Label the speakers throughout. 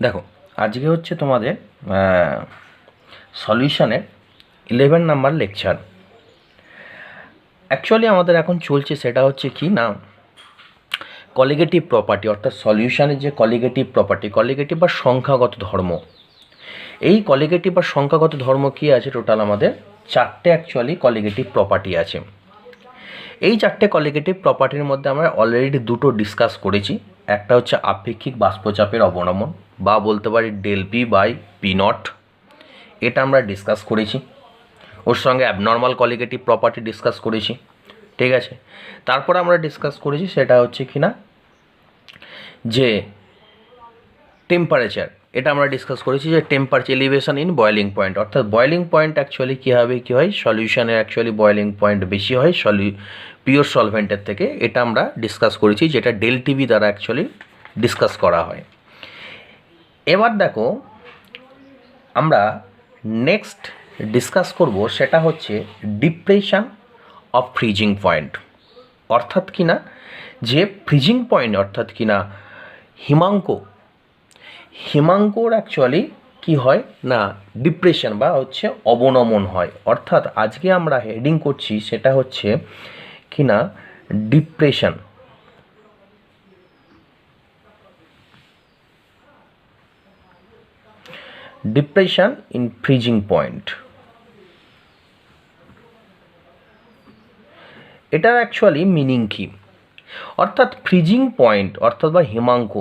Speaker 1: দেখো আজকে হচ্ছে তোমাদের সলিউশনের 11 নাম্বার লেকচার। অ্যাকচুয়ালি আমাদের এখন চলছে সেটা হচ্ছে কি না, কলিগেটিভ প্রপার্টি, অর্থাৎ সলিউশনের যে কলিগেটিভ প্রপার্টি, কলিগেটিভ বা সংখ্যাগত ধর্ম। এই কলিগেটিভ বা সংখ্যাগত ধর্ম কি আছে, টোটাল আমাদের চারটে অ্যাকচুয়ালি কলিগেটিভ প্রপার্টি আছে। এই চারটে কলিগেটিভ প্রপার্টির মধ্যে আমরা অলরেডি দুটো ডিসকাস করেছি। একটা হচ্ছে আপেক্ষিক বাষ্পচাপের অবনমন বা বলতে পারি del P by P nought, এটা আমরা ডিসকাস করেছি। ওর সঙ্গে অ্যাবনর্মাল কলিগেটিভ প্রপার্টি ডিসকাস করেছি, ঠিক আছে। তারপর আমরা ডিসকাস করেছি সেটা হচ্ছে কি না যে টেম্পারেচার, এটা আমরা ডিসকাস করেছি যে temperature elevation in boiling point, অর্থাৎ বয়েলিং পয়েন্ট অ্যাকচুয়ালি কীভাবে কী হয়, সলিউশনের অ্যাকচুয়ালি বয়েলিং পয়েন্ট বেশি হয় পিওর সলভেন্টের থেকে, এটা আমরা ডিসকাস করেছি, যেটা ডেল টিভি দ্বারা অ্যাকচুয়ালি ডিসকাস করা হয়। এবার দেখো আমরা নেক্সট ডিসকাস করব সেটা হচ্ছে ডিপ্রেশন অফ ফ্রিজিং পয়েন্ট, অর্থাৎ কিনা যে ফ্রিজিং পয়েন্ট অর্থাৎ কিনা হিমাঙ্কর অ্যাকচুয়ালি কি হয় না ডিপ্রেশন বা হচ্ছে অবনমন হয়। অর্থাৎ আজকে আমরা হেডিং করছি সেটা হচ্ছে কিনা ডিপ্রেশন ইন ফ্রিজিং পয়েন্ট। এটার অ্যাকচুয়ালি মিনিং কি, অর্থাৎ ফ্রিজিং পয়েন্ট অর্থাৎ বা হিমাঙ্ক,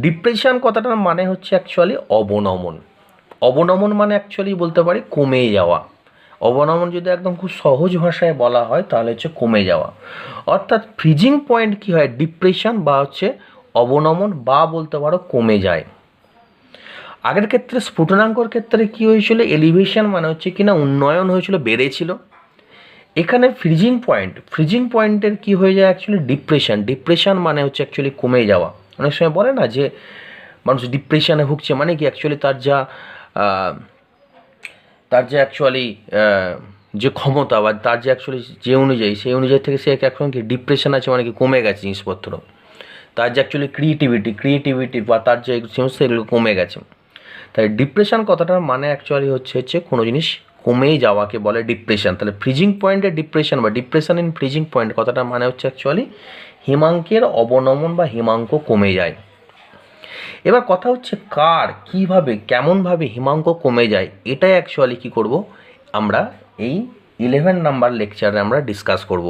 Speaker 1: ডিপ্রেশন কথাটার মানে হচ্ছে অ্যাকচুয়ালি অবনমন মানে অ্যাকচুয়ালি বলতে পারি কমে যাওয়া। অবনমন যদি একদম খুব সহজ ভাষায় বলা হয় তাহলে হচ্ছে কমে যাওয়া। অর্থাৎ ফ্রিজিং পয়েন্ট কি হয়, ডিপ্রেশন বা হচ্ছে অবনমন বা বলতে পারো কমে যায়। আগের ক্ষেত্রে স্ফুটনাঙ্কর ক্ষেত্রে কি হয়েছিল, এলিভেশন মানে হচ্ছে কিনা উন্নয়ন হয়েছিল, বেড়েছিল। এখানে ফ্রিজিং পয়েন্টের কি হয়ে যায় অ্যাকচুয়ালি ডিপ্রেশন মানে হচ্ছে অ্যাকচুয়ালি কমে যাওয়া। অনেক সময় বলে না যে মানুষ ডিপ্রেশনে ভুগছে, মানে কি অ্যাকচুয়ালি তার যে অ্যাকচুয়ালি যে ক্ষমতা বা তার যে অ্যাকচুয়ালি যে অনুযায়ী সেই অনুযায়ী থেকে সে এখন কি ডিপ্রেশন আছে, মানে কি কমে গেছে জিনিসপত্র, তার যে অ্যাকচুয়ালি ক্রিয়েটিভিটি বা তার যে সমস্ত এগুলো কমে গেছে। তাই ডিপ্রেশন কথাটার মানে অ্যাকচুয়ালি হচ্ছে কোনো জিনিস কমেই যাওয়াকে বলে ডিপ্রেশন। তাহলে ফ্রিজিং পয়েন্টের ডিপ্রেশন বা ডিপ্রেশন ইন ফ্রিজিং পয়েন্ট কথাটার মানে হচ্ছে অ্যাকচুয়ালি হিমাঙ্কের অবনমন বা হিমাঙ্ক কমে যায়। এবার কথা হচ্ছে কীভাবে কেমনভাবে হিমাঙ্ক কমে যায়, এটাই অ্যাকচুয়ালি কী করব আমরা এই 11 নাম্বার লেকচারে আমরা ডিসকাস করব।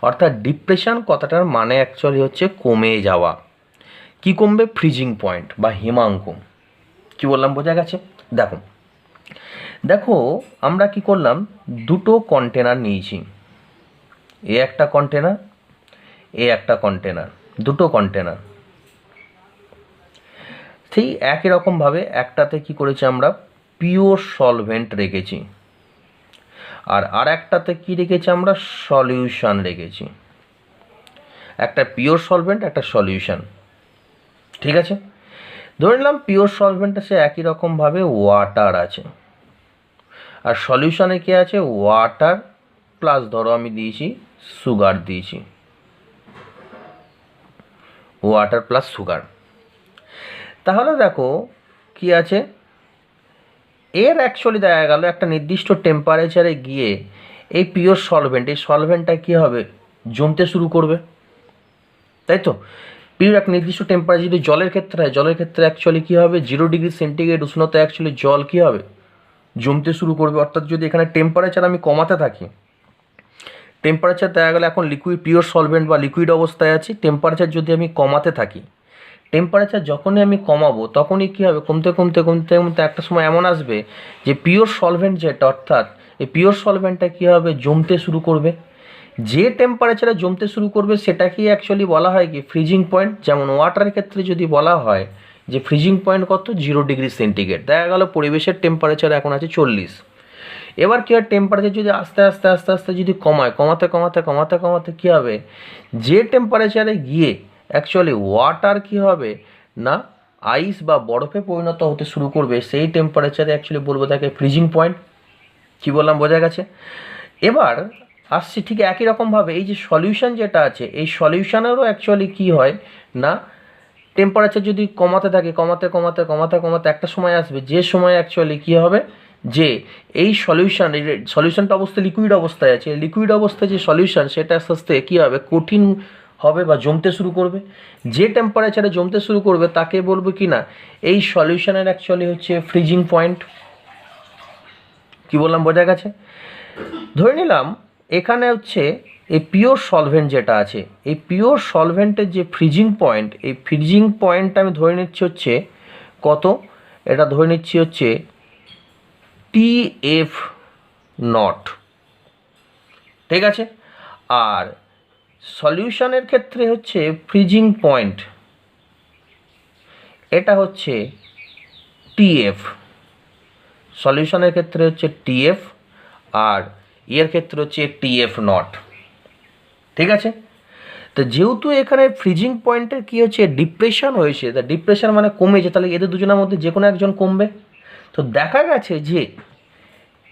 Speaker 1: অর্থাৎ ডিপ্রেশন কথাটার মানে অ্যাকচুয়ালি হচ্ছে কমে যাওয়া। কি কমবে, ফ্রিজিং পয়েন্ট বা হিমাঙ্ক। কি বললাম, বোঝা গেছে? দেখো আমরা কি করলাম, দুটো কন্টেনার নিয়েছি, একটা কন্টেনার, দুটো কন্টেনার। ঠিক একই রকমভাবে একটাতে কি করেছি আমরা পিওর সলভেন্ট রেখেছি, আর একটাতে কি রেখেছি আমরা সলিউশন রেখেছি। একটা পিওর সলভেন্ট, একটা সলিউশন, ঠিক আছে। ধরে নিলাম পিওর সলভেন্টে সে একই রকমভাবে ওয়াটার আছে, আর সলিউশনে কি আছে, ওয়াটার প্লাস ধরো আমি দিয়েছি সুগার, ওয়াটার প্লাস সুগার। তাহলে দেখো কি আছে, এর অ্যাকচুয়ালি দেখা গেল একটা নির্দিষ্ট টেম্পারেচারে গিয়ে এই পিওর সলভেন্টটা কী হবে, জমতে শুরু করবে, তাই তো। পিওর এক নির্দিষ্ট টেম্পারেচার যদি জলের ক্ষেত্রে হয়, জলের ক্ষেত্রে অ্যাকচুয়ালি কী হবে, 0 ডিগ্রি সেন্টিগ্রেড উষ্ণতা অ্যাকচুয়ালি জল কী হবে, জমতে শুরু করবে। অর্থাৎ যদি এখানে টেম্পারেচার আমি কমাতে থাকি, টেম্পারেচার দেখা গেলে এখন পিওর সলভেন্ট বা লিকুইড অবস্থায় আছি, টেম্পারেচার যদি আমি কমাতে থাকি, টেম্পারেচার যখনই আমি কমাবো তখনই কী হবে, কমতে একটা সময় এমন আসবে যে পিওর সলভেন্ট যেটা, অর্থাৎ এই পিওর সলভেন্টটা কী হবে, জমতে শুরু করবে। যে টেম্পারেচারে জমতে শুরু করবে সেটাকেই অ্যাকচুয়ালি বলা হয় কি ফ্রিজিং পয়েন্ট। যেমন ওয়াটারের ক্ষেত্রে যদি বলা হয় যে ফ্রিজিং পয়েন্ট কত, 0 ডিগ্রি সেন্টিগ্রেড। দেখা গেল পরিবেশের টেম্পারেচার এখন আছে 40। এবার কী হয়, টেম্পারেচার যদি আস্তে আস্তে যদি কমাতে কী হবে, যে টেম্পারেচারে গিয়ে অ্যাকচুয়ালি ওয়াটার কী হবে না আইস বা বরফে পরিণত হতে শুরু করবে, সেই টেম্পারেচারে অ্যাকচুয়ালি বলবো তাকে ফ্রিজিং পয়েন্ট। কী বললাম, বোঝা গেছে? এবার আসছি ঠিক একই রকমভাবে এই যে সলিউশন যেটা আছে, এই সলিউশনেরও অ্যাকচুয়ালি কী হয় না টেম্পারেচার যদি কমাতে থাকে কমাতে কমাতে কমাতে কমাতে একটা সময় আসবে যে সময় অ্যাকচুয়ালি কী হবে, যে এই সলিউশনটা অবস্থা লিকুইড অবস্থায় আছে, লিকুইড অবস্থায় যে সলিউশন সেটা আস্তে আস্তে কী হবে, কঠিন হবে বা জমতে শুরু করবে। যে টেম্পারেচারে জমতে শুরু করবে তাকে বলবো কি না, এই সলিউশনের অ্যাকচুয়ালি হচ্ছে ফ্রিজিং পয়েন্ট। কি বললাম, বোঝা গেছে? ধরে নিলাম এখানে হচ্ছে এই পিওর সলভেন্ট যেটা আছে, এই পিওর সলভেন্টের যে ফ্রিজিং পয়েন্ট, এই ফ্রিজিং পয়েন্টটা আমি ধরে নিচ্ছি হচ্ছে কত, এটা ধরে নিচ্ছি হচ্ছে TF নট, ঠিক আছে? আর সলিউশনের ক্ষেত্রে হচ্ছে ফ্রিজিং পয়েন্ট এটা হচ্ছে TF, সলিউশনের ক্ষেত্রে হচ্ছে TF আর এর ক্ষেত্রে হচ্ছে TF নট, ঠিক আছে? তো যেহেতু এখানে ফ্রিজিং পয়েন্টের কী হচ্ছে ডিপ্রেশন হয়েছে, তা ডিপ্রেশন মানে কমেছে, তাহলে এদের দুজনের মধ্যে যে কোনো একজন কমবে। তো দেখা গেছে যে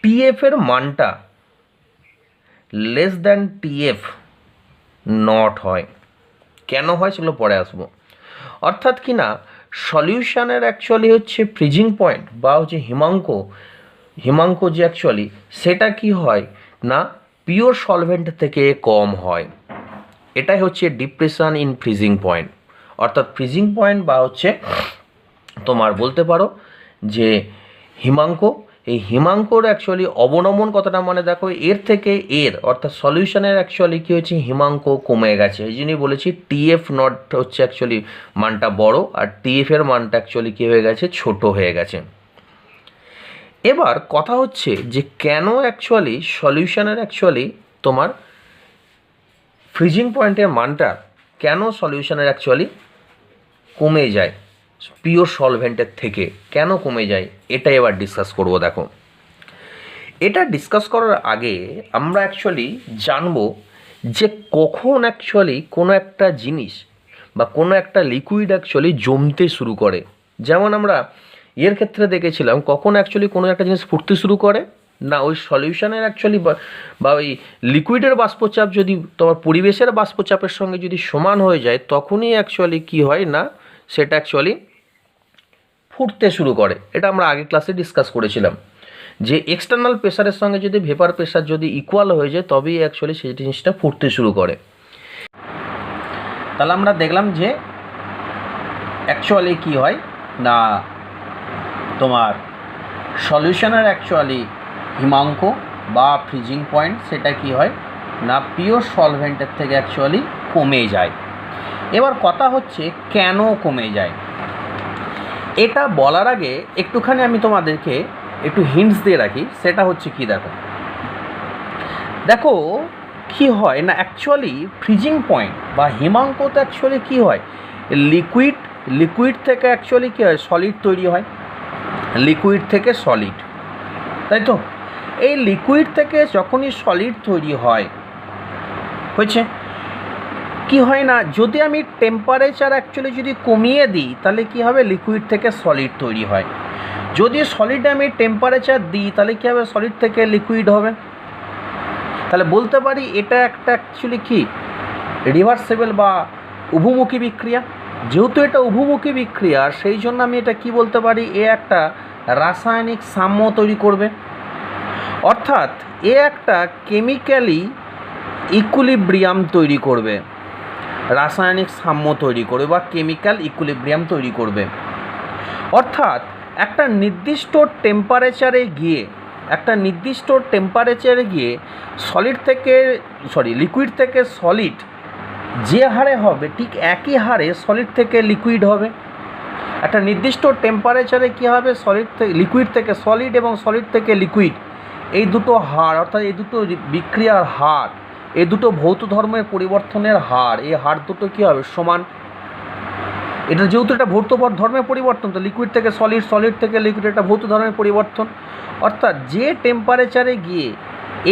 Speaker 1: TF এর মানটা লেস দ্যান TF নট হয়। কেন হয় সেগুলো পরে আসবো। অর্থাৎ কি না, সলিউশনের অ্যাকচুয়ালি হচ্ছে ফ্রিজিং পয়েন্ট বা হচ্ছে হিমাঙ্ক যে অ্যাকচুয়ালি সেটা কি হয় না, পিওর সলভেন্ট থেকে কম হয়। এটাই হচ্ছে ডিপ্রেশন ইন ফ্রিজিং পয়েন্ট। অর্থাৎ ফ্রিজিং পয়েন্ট বা হচ্ছে তোমার বলতে পারো যে হিমাঙ্ক, এই হিমাঙ্কর অ্যাকচুয়ালি অবনমন কতটা, মানে দেখো এর থেকে এর অর্থাৎ সলিউশনের অ্যাকচুয়ালি কী হচ্ছে হিমাঙ্ক কমে গেছে। এই জন্যই বলেছি TF নট হচ্ছে অ্যাকচুয়ালি মানটা বড় আর TF এর মানটা অ্যাকচুয়ালি কী হয়ে গেছে, ছোট হয়ে গেছে। এবার কথা হচ্ছে যে কেন অ্যাকচুয়ালি সলিউশনের অ্যাকচুয়ালি তোমার ফ্রিজিং পয়েন্টের মানটা কেন সলিউশনের অ্যাকচুয়ালি কমে যায় পিওর সলভেন্টের থেকে, কেন কমে যায়, এটা এবার ডিসকাস করব। দেখো, এটা ডিসকাস করার আগে আমরা অ্যাকচুয়ালি জানবো যে কখন অ্যাকচুয়ালি কোনো একটা জিনিস বা কোনো একটা লিকুইড অ্যাকচুয়ালি জমতে শুরু করে। যেমন আমরা এর ক্ষেত্রে দেখেছিলাম কখন অ্যাকচুয়ালি কোনো একটা জিনিস ফুটতে শুরু করে না, ওই সলিউশনের অ্যাকচুয়ালি বা ওই লিকুইডের বাষ্পচাপ যদি তোমার পরিবেশের বাষ্পচাপের সঙ্গে যদি সমান হয়ে যায় তখনই অ্যাকচুয়ালি কী হয় না, সেটা অ্যাকচুয়ালি ফুটতে শুরু করে। এটা আমরা আগের ক্লাসে ডিসকাস করেছিলাম যে এক্সটার্নাল প্রেশারের সঙ্গে যদি ভেপার প্রেশার যদি ইকুয়াল হয়ে যায় তবেই অ্যাকচুয়ালি সেই জিনিসটা ফুটতে শুরু করে। তাহলে আমরা দেখলাম যে অ্যাকচুয়ালি কী হয় না, তোমার সলিউশনের অ্যাকচুয়ালি হিমাঙ্ক বা ফ্রিজিং পয়েন্ট সেটা কি হয় না, পিওর সলভেন্টের থেকে অ্যাকচুয়ালি কমে যায়। এবার কথা হচ্ছে কেন কমে যায়, এটা বলার আগে একটুখানি আমি তোমাদেরকে একটু হিন্টস দিয়ে রাখি। সেটা হচ্ছে কি, দেখো কি হয় না, অ্যাকচুয়ালি ফ্রিজিং পয়েন্ট বা হিমাঙ্কতে অ্যাকচুয়ালি কী হয়, লিকুইড থেকে অ্যাকচুয়ালি কী হয়, সলিড তৈরি হয়, লিকুইড থেকে সলিড, তাই তো? এই লিকুইড থেকে যখনই সলিড তৈরি হয়েছে কি হয় না, যদি আমি টেম্পারেচার অ্যাকচুয়ালি যদি কমিয়ে দিই তাহলে কি হবে, লিকুইড থেকে সলিড তৈরি হয়। যদি সলিডে আমি টেম্পারেচার দিই তাহলে কী হবে, সলিড থেকে লিকুইড হবে। তাহলে বলতে পারি এটা একটা অ্যাকচুয়ালি কি রিভার্সেবল বা উভমুখী বিক্রিয়া। যেহেতু এটা উভমুখী বিক্রিয়া সেই জন্য আমি এটা কি বলতে পারি, এ একটা রাসায়নিক সাম্য তৈরি করবে, অর্থাৎ এ একটা কেমিক্যালি ইকুইলিব্রিয়াম তৈরি করবে, রাসায়নিক সাম্য তৈরি করবে বা কেমিক্যাল ইকুইলিব্রিয়াম তৈরি করবে। অর্থাৎ একটা নির্দিষ্ট টেম্পারেচারে গিয়ে লিকুইড থেকে সলিড যে হারে হবে ঠিক একই হারে সলিড থেকে লিকুইড হবে। একটা নির্দিষ্ট টেম্পারেচারে কী হবে, লিকুইড থেকে সলিড এবং সলিড থেকে লিকুইড, এই দুটো হার অর্থাৎ এই দুটো বিক্রিয়ার হার, এই দুটো ভৌত ধর্মের পরিবর্তনের হার, এই হার দুটো কী হবে, সমান। এটা যেহেতু এটা ভৌত ধর্মের পরিবর্তন, তো লিকুইড থেকে সলিড, সলিড থেকে লিকুইড, এটা ভৌত ধর্মের পরিবর্তন। অর্থাৎ যে টেম্পারেচারে গিয়ে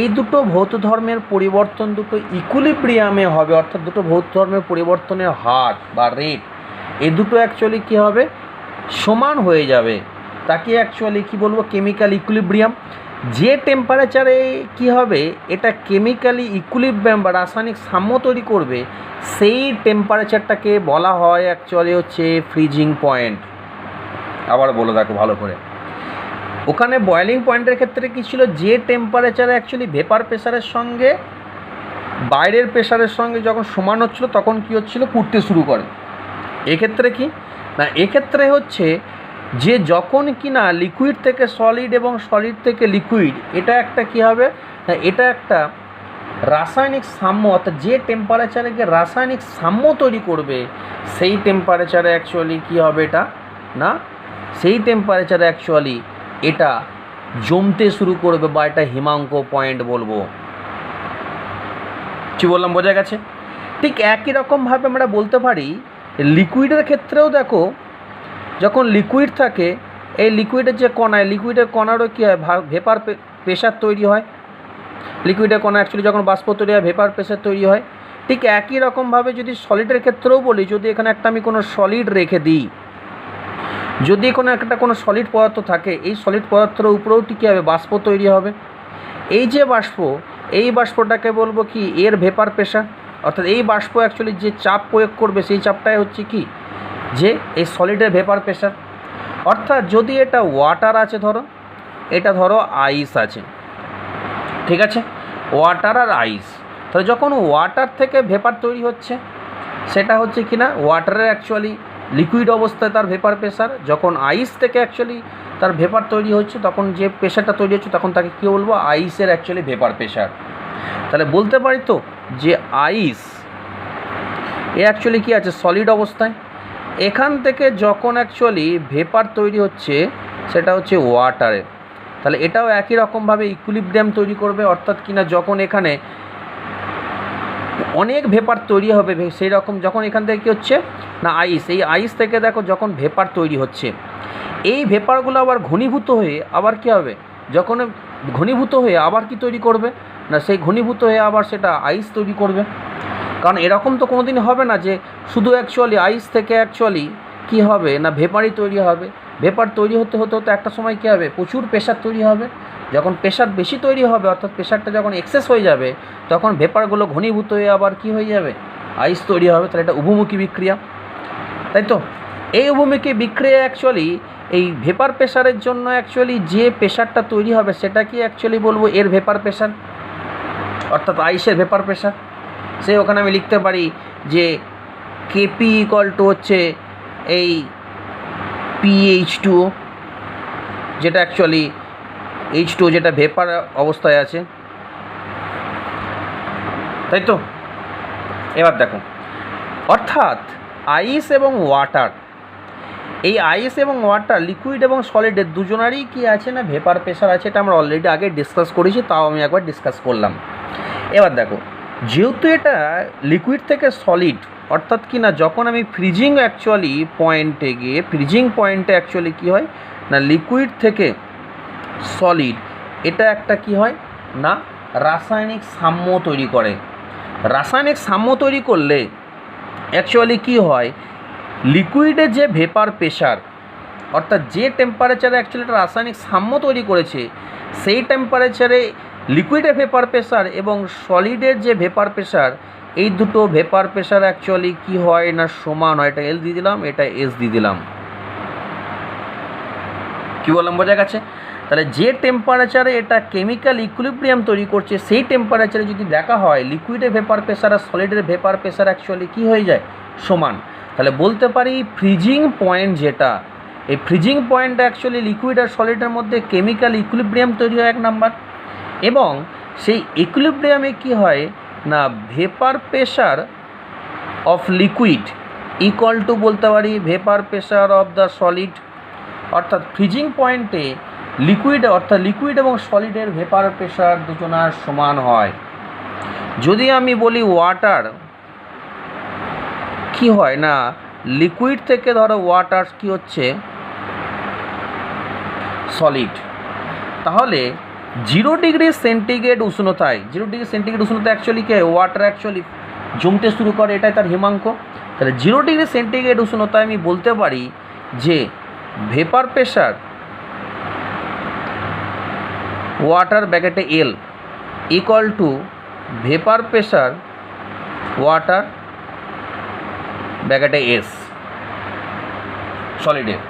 Speaker 1: এই দুটো ভৌত ধর্মের পরিবর্তন দুটো ইকুইলিব্রিয়ামে হবে, অর্থাৎ দুটো ভৌত ধর্মের পরিবর্তনের হার বা রেট, এই দুটো অ্যাকচুয়ালি কী হবে, সমান হয়ে যাবে, তাকে অ্যাকচুয়ালি কী বলবো, কেমিক্যাল ইকুইলিব্রিয়াম। যে টেম্পারেচারে কি হবে, এটা কেমিক্যালি ইকুইলিব্রিয়াম বা রাসায়নিক সাম্য তৈরি করবে, সেই টেম্পারেচারটাকে বলা হয় অ্যাকচুয়ালি হচ্ছে ফ্রিজিং পয়েন্ট। আবার বলে দেখো ভালো করে, ওখানে বয়েলিং পয়েন্টের ক্ষেত্রে কী ছিল, যে টেম্পারেচারে অ্যাকচুয়ালি ভেপার প্রেশারের সঙ্গে বাইরের প্রেশারের সঙ্গে যখন সমান হচ্ছিলো তখন কী হচ্ছিলো, ফুটতে শুরু করে। এক্ষেত্রে কি না, এক্ষেত্রে হচ্ছে যে যখন কি না লিকুইড থেকে সলিড এবং সলিড থেকে লিকুইড, এটা একটা কি হবে না, এটা একটা রাসায়নিক সাম্য, অর্থাৎ যে টেম্পারেচারে গিয়ে রাসায়নিক সাম্য তৈরি করবে সেই টেম্পারেচারে অ্যাকচুয়ালি কী হবে, এটা না সেই টেম্পারেচারে অ্যাকচুয়ালি এটা জমতে শুরু করবে, বা এটা হিমাঙ্ক পয়েন্ট বলবো। কী বললাম, বোঝা গেছে? ঠিক একই রকমভাবে আমরা বলতে পারি লিকুইডের ক্ষেত্রেও দেখো, যখন লিকুইড থাকে, এই লিকুইডের যে কণায়, লিকুইডের কণারও কী হয়, ভেপার প্রেশার তৈরি হয়। লিকুইডের কণা অ্যাকচুয়ালি যখন বাষ্প তৈরি হয় ভেপার প্রেশার তৈরি হয়। ঠিক একই রকমভাবে যদি সলিডের ক্ষেত্রেও বলি, যদি এখানে একটা আমি কোনো সলিড রেখে দিই, যদি কোনো সলিড পদার্থ থাকে, এই সলিড পদার্থের উপরেও কী হবে, বাষ্প তৈরি হবে। এই যে বাষ্প, এই বাষ্পটাকে বলবো কি, এর ভেপার প্রেশার। অর্থাৎ এই বাষ্প অ্যাকচুয়ালি যে চাপ প্রয়োগ করবে সেই চাপটাই হচ্ছে কি, যে এই সলিডের ভেপার প্রেশার। অর্থাৎ যদি এটা ওয়াটার আছে, ধরো এটা ধরো আইস আছে, ঠিক আছে, ওয়াটার আর আইস, তাহলে যখন ওয়াটার থেকে ভেপার তৈরি হচ্ছে সেটা হচ্ছে কি না ওয়াটারের অ্যাকচুয়ালি লিকুইড অবস্থায় তার ভেপার প্রেশার, যখন আইস থেকে অ্যাকচুয়ালি তার ভেপার তৈরি হচ্ছে তখন যে প্রেশারটা তৈরি হচ্ছে তখন তাকে কী বলবো, আইসের অ্যাকচুয়ালি ভেপার প্রেশার। তাহলে বলতে পারি তো যে আইস এ অ্যাকচুয়ালি কী আছে, সলিড অবস্থায়, এখান থেকে যখন অ্যাকচুয়ালি ভেপার তৈরি হচ্ছে সেটা হচ্ছে ওয়াটারে, তাহলে এটাও একই রকমভাবে ইকুইলিব্রিয়াম তৈরি করবে। অর্থাৎ কিনা যখন এখানে অনেক ভেপার তৈরি হবে, সেই রকম যখন এখান থেকে কী হচ্ছে না আইস, এই আইস থেকে দেখো যখন ভেপার তৈরি হচ্ছে, এই ভেপারগুলো আবার ঘনীভূত হয়ে আবার কী হবে, যখন ঘনীভূত হয়ে আবার কি তৈরি করবে না, সেই ঘনীভূত হয়ে আবার সেটা আইস তৈরি করবে। কারণ এরকম তো কোনো দিন হবে না যে শুধু অ্যাকচুয়ালি আইস থেকে অ্যাকচুয়ালি কী হবে না ভেপারই তৈরি হবে। ভেপার তৈরি হতে হতে হতে একটা সময় কী হবে, প্রচুর প্রেশার তৈরি হবে। যখন প্রেশার বেশি তৈরি হবে, অর্থাৎ প্রেশারটা যখন এক্সেস হয়ে যাবে, তখন ভেপারগুলো ঘনীভূত হয়ে আবার কী হয়ে যাবে, আইস তৈরি হবে। তাহলে এটা উভমুখী বিক্রিয়া, তাই তো? এই উভমুখী বিক্রিয়া অ্যাকচুয়ালি এই ভেপার প্রেশারের জন্য অ্যাকচুয়ালি যে প্রেশারটা তৈরি হবে সেটা কি অ্যাকচুয়ালি বলবো এর ভেপার প্রেশার, অর্থাৎ আইসের ভেপার প্রেশার। সে ওখানে আমি লিখতে পারি যে কেপি ইকুয়াল টু হচ্ছে এই PH2, যেটা অ্যাকচুয়ালি H2 যেটা ভেপার অবস্থায় আছে, তাই তো? এবার দেখো, অর্থাৎ আইস এবং ওয়াটার, এই আইস এবং ওয়াটার লিকুইড এবং সলিডের দুজনারই কি আছে না ভেপার প্রেশার আছে। এটা আমরা অলরেডি আগে ডিসকাস করেছি, তাও আমি একবার ডিসকাস করলাম। এবার দেখো, যেহেতু এটা লিকুইড থেকে সলিড, অর্থাৎ কি না যখন আমি ফ্রিজিং অ্যাকচুয়ালি পয়েন্টে গিয়ে, ফ্রিজিং পয়েন্টে অ্যাকচুয়ালি কী হয় না লিকুইড থেকে সলিড, এটা একটা কি হয় না রাসায়নিক সাম্য তৈরি করে। রাসায়নিক সাম্য তৈরি করলে অ্যাকচুয়ালি কী হয়, লিকুইডের যে ভেপার প্রেশার, অর্থাৎ যে টেম্পারেচারে অ্যাকচুয়ালি একটা রাসায়নিক সাম্য তৈরি করেছে সেই টেম্পারেচারে লিকুইডের ভেপার প্রেশার এবং সলিডের যে ভেপার প্রেশার, এই দুটো ভেপার প্রেশার অ্যাকচুয়ালি কী হয় না সমান হয়। এটা এল দিয়ে দিলাম, এটা এস দিয়ে দিলাম। কী বললাম, বোঝা গেছে? তাহলে যে টেম্পারেচারে এটা কেমিক্যাল ইকুইলিব্রিয়াম তৈরি করছে সেই টেম্পারেচারে যদি দেখা হয় লিকুইডের ভেপার প্রেশার আর সলিডের ভেপার প্রেশার অ্যাকচুয়ালি কী হয়ে যায়, সমান। তাহলে বলতে পারি ফ্রিজিং পয়েন্ট যেটা, এই ফ্রিজিং পয়েন্টটা অ্যাকচুয়ালি লিকুইড আর সলিডের মধ্যে কেমিক্যাল ইকুইলিব্রিয়াম তৈরি হয় 1 নাম্বার, এবং সেই ইকুইলিব্রিয়ামে কী হয় না vapour pressure of liquid equal to বলতে পারি vapour pressure of the solid. অর্থাৎ ফ্রিজিং পয়েন্টে লিকুইড, অর্থাৎ লিকুইড এবং সলিডের ভেপার প্রেশার দুজনার সমান হয়। যদি আমি বলি ওয়াটার, কি হয় না লিকুইড থেকে ধরো ওয়াটার কি হচ্ছে সলিড, তাহলে 0 ডিগ্রি সেন্টিগ্রেড উষ্ণতায়, 0 ডিগ্রি সেন্টিগ্রেড উষ্ণতায় অ্যাকচুয়ালি কে ওয়াটার অ্যাকচুয়ালি জমতে শুরু করে, এটাই তার হিমাঙ্ক। তাহলে 0 ডিগ্রি সেন্টিগ্রেড উষ্ণতায় আমি বলতে পারি যে ভেপার প্রেশার ওয়াটার ব্র্যাকেটে L equal to vapour pressure water ব্র্যাকেটে এস সলিডের।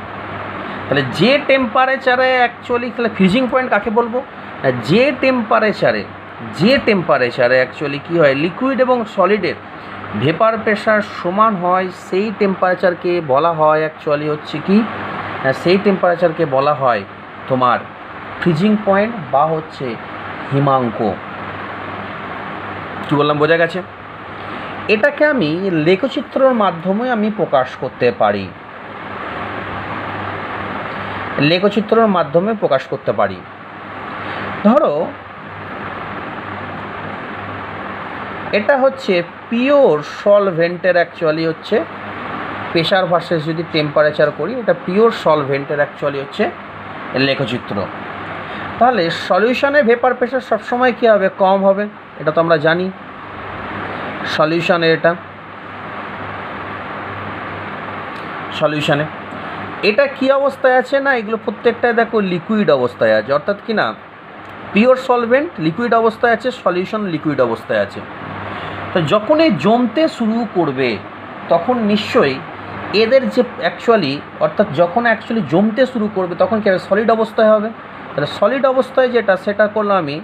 Speaker 1: তাহলে যে টেম্পারেচারে অ্যাকচুয়ালি, তাহলে ফ্রিজিং পয়েন্ট কাকে বলবো? যে টেম্পারেচারে অ্যাকচুয়ালি কী হয়, লিকুইড এবং সলিডের ভেপার প্রেশার সমান হয়, সেই টেম্পারেচারকে বলা হয় অ্যাকচুয়ালি হচ্ছে কি, সেই টেম্পারেচারকে বলা হয় তোমার ফ্রিজিং পয়েন্ট বা হচ্ছে হিমাঙ্ক। কী বললাম, বোঝা গেছে? এটাকে আমি লেখচিত্রের মাধ্যমে আমি প্রকাশ করতে পারি, লেখচিত্রের মাধ্যমে প্রকাশ করতে পারি। ধরো এটা হচ্ছে পিওর সলভেন্টের অ্যাকচুয়ালি হচ্ছে প্রেশার ভার্সেস যদি টেম্পারেচার করি, এটা পিওর সলভেন্টের অ্যাকচুয়ালি হচ্ছে লেখচিত্র। তাহলে সলিউশনে ভেপার প্রেশার সবসময় কী হবে, কম হবে, এটা তো আমরা জানি। সলিউশনে এটা কী অবস্থায় আছে না, এগুলো প্রত্যেকটায় দেখো লিকুইড অবস্থায় আছে, অর্থাৎ কি না, পিওর সলভেন্ট লিকুইড অবস্থায় আছে, সলিউশন লিকুইড অবস্থায় আছে। তো যখন এই জমতে শুরু করবে তখন নিশ্চয়ই এদের যে অ্যাকচুয়ালি, অর্থাৎ যখন অ্যাকচুয়ালি জমতে শুরু করবে তখন কী হবে, সলিড অবস্থায় হবে। তাহলে সলিড অবস্থায় যেটা, সেটা করলাম আমি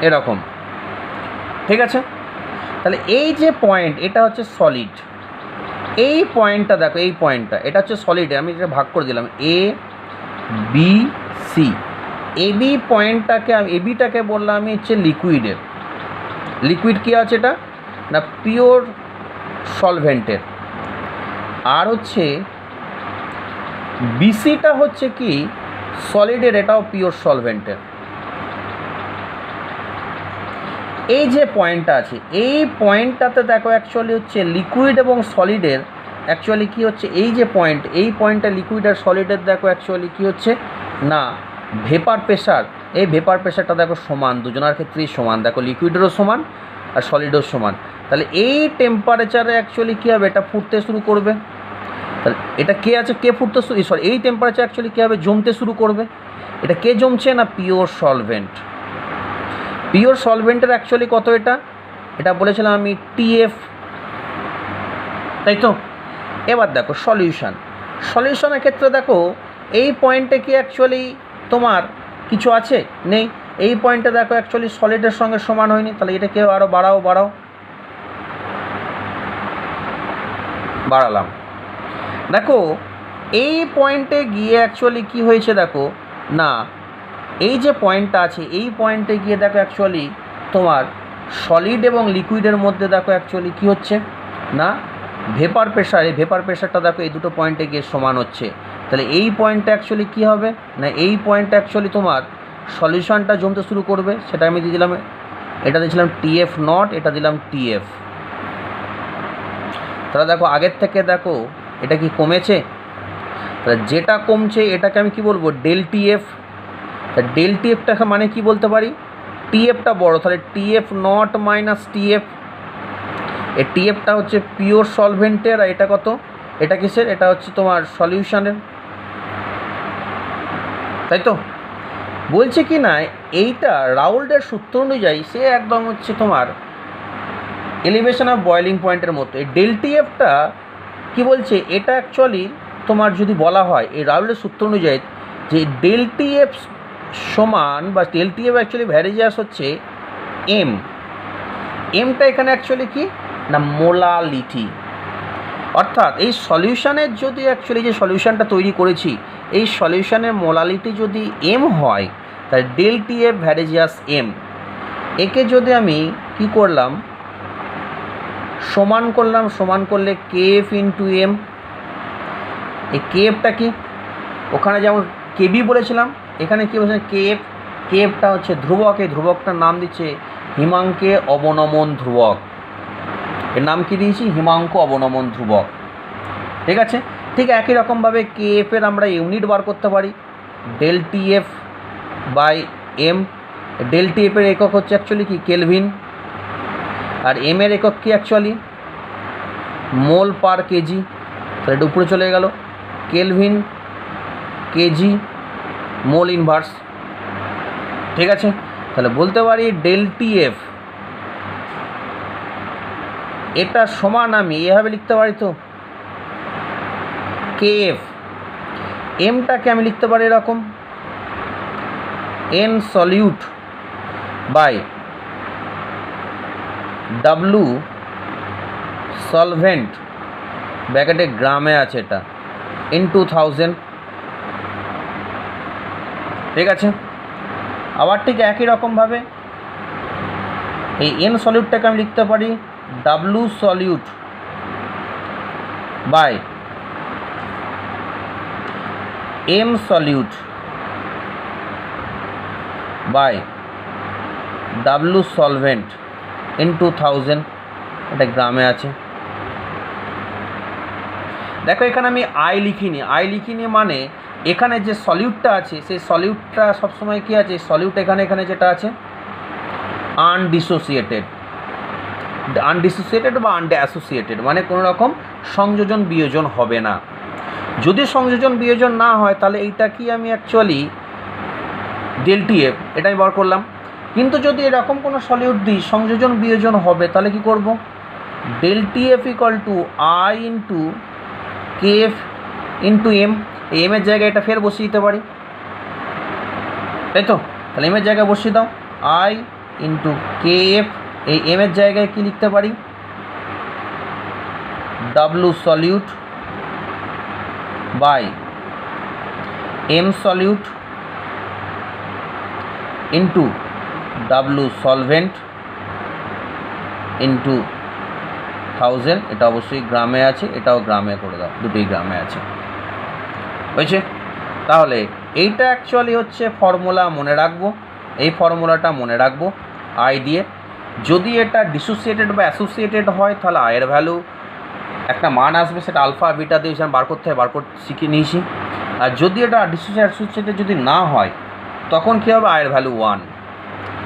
Speaker 1: এরকম, ঠিক আছে? তাহলে এই যে পয়েন্ট, এটা হচ্ছে সলিড, এই পয়েন্টটা দেখো, এই পয়েন্টটা এটা হচ্ছে সলিডে, আমি এটা ভাগ করে দিলাম এ বি সি। এবি পয়েন্টটাকে, এবিটাকে বললাম আমি হচ্ছে লিকুইডের। লিকুইড কী আছে এটা না, পিওর সলভেন্টের। আর হচ্ছে বিসিটা হচ্ছে কি সলিডের, এটাও পিওর সলভেন্টের। এই যে পয়েন্টটা আছে, এই পয়েন্টটাতে দেখো অ্যাকচুয়ালি হচ্ছে লিকুইড এবং সলিডের অ্যাকচুয়ালি কী হচ্ছে, এই যে পয়েন্ট, এই পয়েন্টটা লিকুইড আর সলিডের দেখো অ্যাকচুয়ালি কী হচ্ছে না, ভেপার প্রেশার, এই ভেপার প্রেশারটা দেখো সমান, দুজনের ক্ষেত্রেই সমান, দেখো লিকুইডেরও সমান আর সলিডেরও সমান। তাহলে এই টেম্পারেচারে অ্যাকচুয়ালি কী হবে, এটা ফুটতে শুরু করবে। তাহলে এটা কে আছে, কে ফুটতে শুরু, সরি এই টেম্পারেচার অ্যাকচুয়ালি কী হবে, জমতে শুরু করবে। এটা কে জমছে না, পিওর সলভেন্ট। পিওর সলভেন্টের অ্যাকচুয়ালি কত, এটা বলেছিলাম আমি টিএফ, তাই তো? এবার দেখো সলিউশনের ক্ষেত্রে দেখো এই পয়েন্টে কি অ্যাকচুয়ালি তোমার কিছু আছে, নেই। এই পয়েন্টে দেখো অ্যাকচুয়ালি সলিডের সঙ্গে সমান হয়নি, তাহলে এটাকে আরও বাড়ালাম। দেখো এই পয়েন্টে গিয়ে অ্যাকচুয়ালি কি হয়েছে, দেখো না, এই যে পয়েন্টটা আছে, এই পয়েন্টে গিয়ে দেখো অ্যাকচুয়ালি তোমার সলিড এবং লিকুইডের মধ্যে দেখো অ্যাকচুয়ালি কী হচ্ছে না, ভেপার প্রেশার, এই ভেপার প্রেশারটা দেখো এই দুটো পয়েন্টে গিয়ে সমান হচ্ছে। তাহলে এই পয়েন্টটা অ্যাকচুয়ালি কী হবে না, এই পয়েন্টটা অ্যাকচুয়ালি তোমার সলিউশনটা জমতে শুরু করবে, সেটা আমি দিয়ে দিলাম, এটা দিয়েছিলাম টিএফ নট, এটা দিলাম টিএফ। তাহলে দেখো আগের থেকে দেখো এটা কি কমেছে, তাহলে যেটা কমছে এটাকে আমি কি বলবো, ডেল টিএফ। তা ডেল টিএফটা মানে কি বলতে পারি, টিএফটা বড়, তাহলে টিএফ নট মাইনাস টিএফ। এই টিএফটা হচ্ছে পিওর সলভেন্টের, আর এটা কত, এটা কিসের, এটা হচ্ছে তোমার সলিউশনের, তাই তো? বলছে কি না, এইটা রাউল্ডের সূত্র অনুযায়ী সে একদম হচ্ছে তোমার এলিভেশন অফ বয়েলিং পয়েন্টের মতো। এই ডেল টিএফটা কী বলছে, এটা অ্যাকচুয়ালি তোমার যদি বলা হয় এই রাউল্ডের সূত্র অনুযায়ী যে ডেল টিএফ সমান, বা ডেল টিএফ অ্যাকচুয়ালি ভ্যারিজিয়াস হচ্ছে এমটা এখানে অ্যাকচুয়ালি কি না, মোলালিটি। অর্থাৎ এই সলিউশনের যদি অ্যাকচুয়ালি যে সলিউশনটা তৈরি করেছি, এই সলিউশনের মোলালিটি যদি এম হয়, তাহলে ডেল টিএফ ভ্যারিজিয়াস এম, একে যদি আমি কি করলাম, সমান করলে কেএফ ইন্টু এম। এই কেএফটা কি, ওখানে যেমন কেবি বলেছিলাম, এখানে কী বলেছিলাম কেএফটা হচ্ছে ধ্রুবক, এই ধ্রুবকটার নাম দিচ্ছে হিমাঙ্কে অবনমন ধ্রুবক, এর নাম কি দিয়েছি, হিমাঙ্ক অবনমন ধ্রুবক, ঠিক আছে? ঠিক একই রকমভাবে কেএফের আমরা ইউনিট বার করতে পারি, del TF by M. Del টিএফের একক হচ্ছে অ্যাকচুয়ালি কি, কেলভিন, আর এম এর একক কি অ্যাকচুয়ালি মোল পার কেজি, তাহলে এটা উপরে চলে গেল। Kelvin, KG, mole inverse. ঠিক আছে, তাহলে বলতে পারি ΔTF এটা সমান আমি এভাবে লিখতে পারি তো KF, এমটাকে আমি লিখতে পারি এরকম N solute by W solvent, ব্র্যাকেটে গ্রামে আছে এটা, ইনটু 1000। ঠিক আছে, আবার ঠিক একই রকমভাবে এই N সলিউটটাকে আমি লিখতে পারি W solute by M solute by W solvent into 1000, এটা গ্রামে আছে। দেখো এখানে আমি আই লিখিনি মানে এখানে যে সলিউটটা আছে সেই সলিউটটা সবসময় কী আছে, সলিউট এখানে যেটা আছে আনডিসোসিয়েটেড বা আনঅ্যাসোসিয়েটেড, মানে কোনো রকম সংযোজন বিয়োজন হবে না। যদি সংযোজন বিয়োজন না হয় তাহলে এইটা কি আমি অ্যাকচুয়ালি ΔTF এটা আমি বার করলাম। কিন্তু যদি এরকম কোনো সলিউট দিই সংযোজন বিয়োজন হবে তাহলে কি করব, ΔTF equal to I into KF into M, এই এমের জায়গায় এটা ফের বসিয়ে দিতে পারি, তাই তো? তাহলে এমের জায়গায় বসিয়ে দাও I ইন্টু KF, এই এমের জায়গায় কি লিখতে পারি W solute by M solute into W solvent into 1000, এটা অবশ্যই গ্রামে আছে, এটাও গ্রামে করে দাও, দুটোই গ্রামে আছে, হয়েছে? তাহলে এইটা অ্যাকচুয়ালি হচ্ছে ফর্মুলা, মনে রাখবো এই ফর্মুলাটা মনে রাখবো আই দিয়ে। যদি এটা ডিসোসিয়েটেড বা অ্যাসোসিয়েটেড হয় তাহলে আয়ের ভ্যালু একটা মান আসবে, সেটা আলফা বিটা দিয়ে বার করতে হয়, বার করতে শিখে নিয়েছি। আর যদি এটা অ্যাসোসিয়েটেড যদি না হয় তখন কী হবে, আয়ের ভ্যালু 1।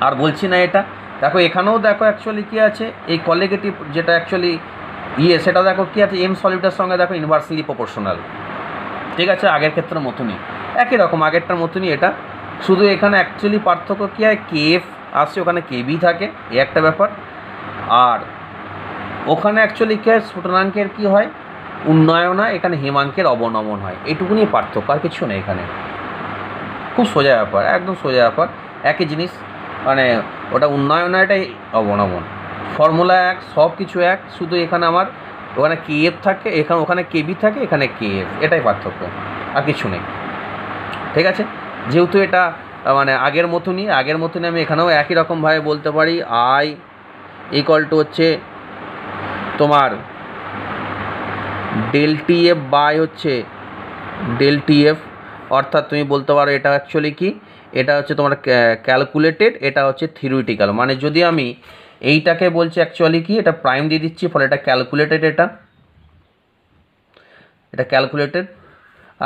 Speaker 1: আর বলছি না এটা, দেখো এখানেও দেখো অ্যাকচুয়ালি কী আছে, এই কলিগেটিভ যেটা অ্যাকচুয়ালি সেটা দেখো কী আছে, এম সলিউটের সঙ্গে দেখো ইনভার্সলি প্রপোর্শনাল। ঠিক আছে, আগের ক্ষেত্রের মতনই, একই রকম আগেরটার মতনই এটা, শুধু এখানে অ্যাকচুয়ালি পার্থক্য কী হয়, KF আসছে ওখানে KB থাকে, এই একটা ব্যাপার। আর ওখানে অ্যাকচুয়ালি কী হয়, স্ফুটনাঙ্কের কী হয়, উন্নয়ন হয়, এখানে হিমাঙ্কের অবনমন হয়, এইটুকুনি পার্থক্য, আর কিছু নেই এখানে। খুব সোজা ব্যাপার, একদম সোজা ব্যাপার, একই জিনিস, মানে ওটা উন্নয়ন হয়, এটাই অবনমন, ফর্মুলা এক, সব কিছু এক, শুধু এখানে আমার ওখানে KF থাকে, ওখানে KB থাকে, এখানে KF, এটাই পার্থক্য, আর কিছু নেই। ঠিক আছে, যেহেতু এটা মানে আগের মতনই আমি এখানেও একই রকমভাবে বলতে পারি I ইকুয়াল টু হচ্ছে তোমার ΔTF বাই হচ্ছে ΔTF, অর্থাৎ তুমি বলতে পারো এটা অ্যাকচুয়ালি কি, এটা হচ্ছে তোমার ক্যালকুলেটেড, এটা হচ্ছে থিওরিটিক্যাল। মানে যদি আমি এইটাকে বলছি অ্যাকচুয়ালি কি, এটা প্রাইম দিয়ে দিচ্ছি, ফলে এটা ক্যালকুলেটেড, এটা ক্যালকুলেটেড,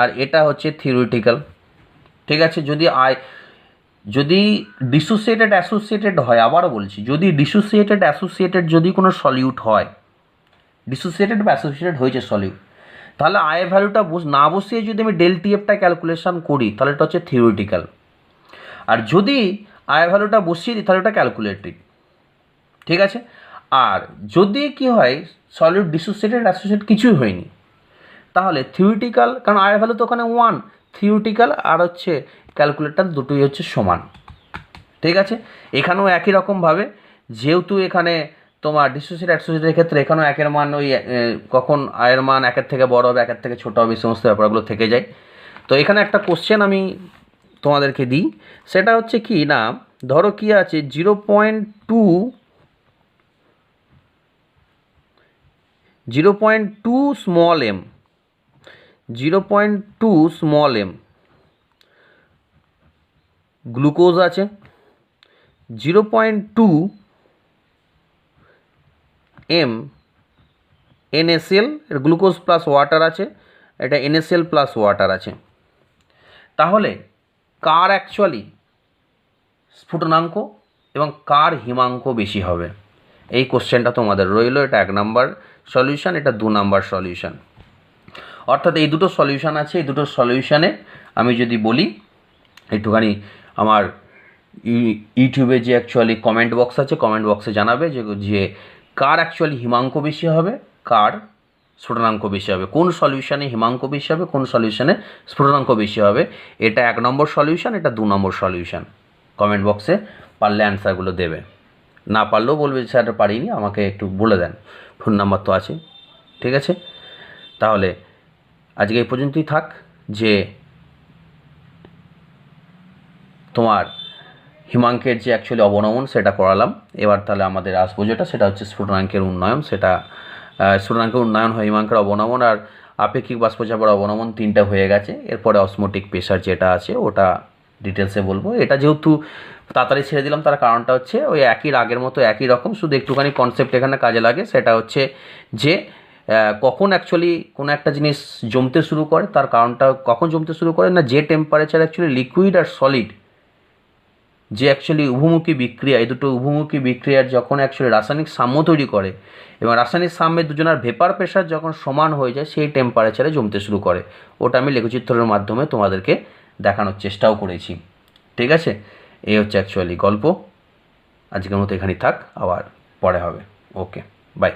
Speaker 1: আর এটা হচ্ছে থিওরিটিক্যাল। ঠিক আছে, যদি ডিসোসিয়েটেড অ্যাসোসিয়েটেড হয়, আবারও বলছি, যদি ডিসোসিয়েটেড অ্যাসোসিয়েটেড যদি কোনো সলিউট হয়, ডিসোসিয়েটেড বা অ্যাসোসিয়েটেড হয়েছে সলিউট, তাহলে আয়ের ভ্যালুটা না বসিয়ে যদি আমি ΔTFটা ক্যালকুলেশন করি তাহলে এটা হচ্ছে থিওরিটিক্যাল। আর যদি আয়ের ভ্যালুটা বসিয়ে দিই তাহলে এটা ক্যালকুলেটেড। ঠিক আছে, আর যদি কি হয় সলিড ডিসোসিয়েটেড অ্যাসোসিয়েটেড কিছুই হয়নি তাহলে থিওরিটিক্যাল, কারণ আয়ের ভ্যালু তো ওখানে 1, থিওরিটিক্যাল আর হচ্ছে ক্যালকুলেটর দুটোই হচ্ছে সমান। ঠিক আছে, এখানেও একই রকমভাবে, যেহেতু এখানে তোমার ডিসোসিয়েটেড অ্যাসোসিয়েটের ক্ষেত্রে এখানেও একের মান ওই কখন আয়ের মান একের থেকে বড় হবে, একের থেকে ছোটো হবে, এই সমস্ত ব্যাপারগুলো থেকে যায়। তো এখানে একটা কোশ্চেন আমি তোমাদেরকে দিই, সেটা হচ্ছে কি না, ধরো কি আছে 0.2 small m, 0.2 small m glucose আছে, 0.2 m NaCl, glucose plus water আছে, এটা NaCl প্লাস ওয়াটার আছে। তাহলে কার অ্যাকচুয়ালি স্ফুটনাঙ্ক এবং কার হিমাঙ্ক বেশি হবে, এই কোশ্চেনটা তোমাদের রইল, এটা 1 নাম্বার সলিউশন, এটা 2 নাম্বার সলিউশন। অর্থাৎ এই দুটো সলিউশন আছে, এই দুটো সলিউশনে আমি যদি বলি একটুখানি আমার ইউটিউবে যে অ্যাকচুয়ালি কমেন্ট বক্স আছে, কমেন্ট বক্সে জানাবে যে কার অ্যাকচুয়ালি হিমাঙ্ক বেশি হবে, কার স্ফুটনাঙ্ক বেশি হবে, কোন সলিউশনে হিমাঙ্ক বেশি হবে, কোন সলিউশনে স্ফুটনাঙ্ক বেশি হবে। এটা 1 নম্বর সলিউশন, এটা 2 নম্বর সলিউশন। কমেন্ট বক্সে পারলে অ্যান্সারগুলো দেবে, না পারলেও বলবে স্যার পারিনি, আমাকে একটু বলে দেন, ফোন নাম্বার তো আছে। ঠিক আছে, তাহলে আজকে এই পর্যন্তই থাক, যে তোমার হিমাঙ্কের যে অ্যাকচুয়ালি অবনমন সেটা করালাম। এবার তাহলে আমাদের আসবো যেটা, সেটা হচ্ছে স্ফুটনাঙ্কের উন্নয়ন। সেটা স্ফুটনাঙ্কের উন্নয়ন হয় হিমাঙ্কের অবনমন আর আপেক্ষিক বাষ্পচাপের অবনমন, 3টা হয়ে গেছে। এরপরে অসমোটিক প্রেশার যেটা আছে ওটা ডিটেলসে বলবো। এটা যেহেতু তাড়াতাড়ি ছেড়ে দিলাম তার কারণটা হচ্ছে ওই একই রাগের মতো একই রকম, শুধু একটুখানি কনসেপ্ট এখানে কাজে লাগে। সেটা হচ্ছে যে কখন অ্যাকচুয়ালি কোনো একটা জিনিস জমতে শুরু করে, তার কারণটা কখন জমতে শুরু করে না, যে টেম্পারেচার অ্যাকচুয়ালি লিকুইড আর সলিড যে অ্যাকচুয়ালি উভমুখী বিক্রিয়া, এই দুটো উভমুখী বিক্রিয়ার যখন অ্যাকচুয়ালি রাসায়নিক সাম্য তৈরি করে এবং রাসায়নিক সাম্যে দুজনের ভেপার প্রেশার যখন সমান হয়ে যায়, সেই টেম্পারেচারে জমতে শুরু করে। ওটা আমি লেখচিত্রের মাধ্যমে তোমাদেরকে দেখানোর চেষ্টাও করেছি। ঠিক আছে, এই হচ্ছে অ্যাকচুয়ালি গল্প। আজকের মতো এখানেই থাক, আবার পরে হবে। ওকে, বাই।